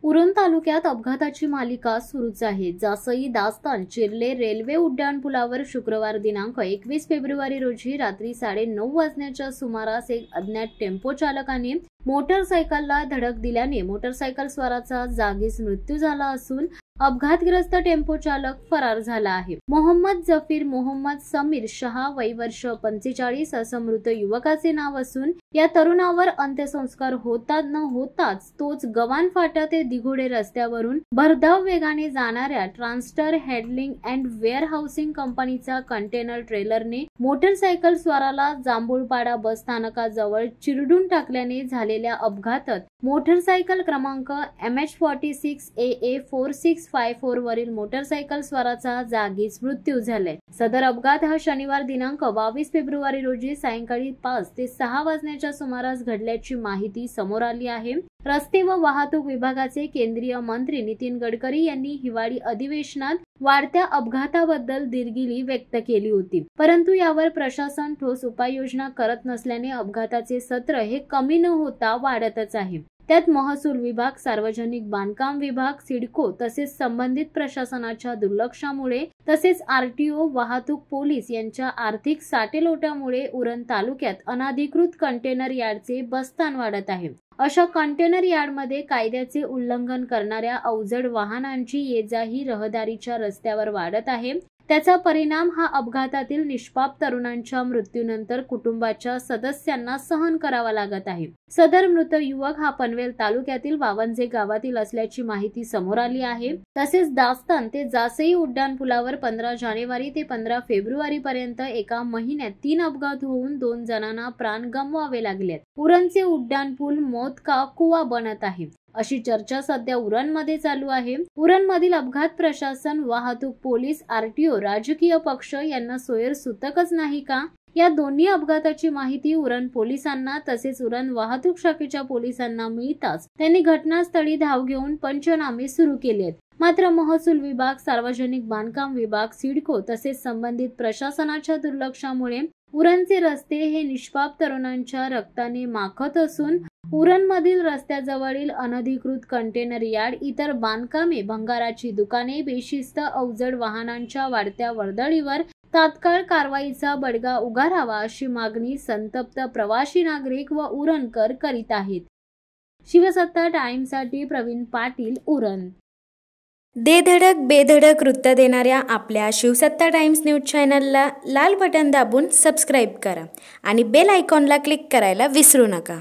उरण तालुक्यात अपघाताची मालिका सुरूच आहे। जासई दास्तान चिर्ले रेल्वे उड्डाणपुलावर शुक्रवार दिनांक 21 फेब्रुवारी रोजी रात्री 9:30 वाजण्याच्या सुमारास एक अज्ञात टेम्पो चालकाने मोटरसायकलला धडक दिल्याने मोटरसायकल स्वाराचा जागीच मृत्यू झाला असून अपघातग्रस्त टेम्पो चालक फरार झाला आहे। मोहम्मद जफीर मोहम्मद समीर शहा वय वर्ष 45 असं मृत युवकाचे नाव असून या तरुणावर अंत्यसंस्कार न होताच तोच गव्हाण फाटा ते दिघोडे रस्त्यावरून भरधाव वेगाने जाणाऱ्या ट्रान्स्टर हँडलिंग अँड वेअरहाऊसिंग कंपनीचा कंटेनर ट्रेलरने मोटरसायकल स्वाराला जांभूळपाडा बस स्थानकाजवळ चिरडून टाकल्याने झालेल्या अपघातात मोटरसायकल क्रमांक MH46 AA 4654 वरील मोटरसायकल स्वाराचा जागीच मृत्यू झालाय। सदर अपघात हा शनिवार दिनांक 22 फेब्रुवारी रोजी सायंकाळी 5 ते 6 वाजण्याच्या सुमारास घडल्याची माहिती समोर आली आहे। रस्ते व वाहतूक विभागाचे केंद्रीय मंत्री नितीन गडकरी यांनी हिवाळी अधिवेशनात वाढत्या अपघाताबद्दल दिलगिरी व्यक्त केली होती, परंतु यावर प्रशासन ठोस उपाययोजना करत नसल्याने अपघाताचे सत्र हे कमी न होता वाढतच आहे। त्यात महसूल विभाग, सार्वजनिक बांधकाम विभाग, सिडको तसेच संबंधित प्रशासनाच्या दुर्लक्षामुळे तसेच RTO, वाहतूक पोलीस यांच्या आर्थिक साटेलोटामुळे उरण तालुक्यात अनधिकृत कंटेनर यार्डचे बस्तान वाढत आहे। अशा कंटेनर यार्डमध्ये कायद्याचे उल्लंघन करणाऱ्या अवजड वाहनांची ये-जा ही रहदारीच्या रस्त्यावर वाढत आहे। त्याचा परिणाम हा अपघातातील निष्पाप तरुणांच्या मृत्यूनंतर कुटुंबाच्या सदस्यांना सहन करावा लागत आहे। सदर मृत युवक हा पनवेल तालुक्यातील वावंजे गावातील असल्याची माहिती समोर आली आहे। तसेच दास्तान ते जासई उड्डाणपुलावर 15 जानेवारी ते 15 फेब्रुवारी पर्यंत एका महिन्यात 3 अपघात होऊन 2 जणांना प्राण गमवावे लागलेत। उरणचे उड्डाणपूल मौत का कुवा बनत आहे अशी चर्चा सध्या उरणमध्ये चालू आहे। उरणमधील अपघात प्रशासन, वाहतूक पोलीस, RTO, राजकीय पक्ष यांना सोयर सुतकच नाही का? या दोन्ही अपघाताची माहिती उरण पोलिसांना तसेच उरण वाहतूक शाखेच्या पोलिसांना मिळताच त्यांनी घटनास्थळी धाव घेऊन पंचनामे सुरू केलेत। मात्र महसूल विभाग, सार्वजनिक बांधकाम विभाग, सिडको तसेच संबंधित प्रशासनाच्या दुर्लक्षामुळे उरणचे रस्ते हे निष्पाप तरुणांच्या रक्ताने माखत असून उरणमधील रस्त्याजवळील अनधिकृत कंटेनर यार्ड, इतर बांधकामे, भंगाराची दुकाने, बेशिस्त अवजड वाहनांच्या वाढत्या वर्दळीवर तात्काळ कारवाईचा बडगा उगारावा अशी मागणी संतप्त प्रवासी नागरिक व उरणकर करीत आहेत। शिवसत्ता टाइम्ससाठी प्रवीण पाटील, उरण। दे धडक बेधडक वृत्त देणाऱ्या आपल्या शिवसत्ता टाइम्स न्यूज चॅनलला लाल बटन दाबून सबस्क्राईब करा आणि बेल आयकॉनला क्लिक करायला विसरू नका।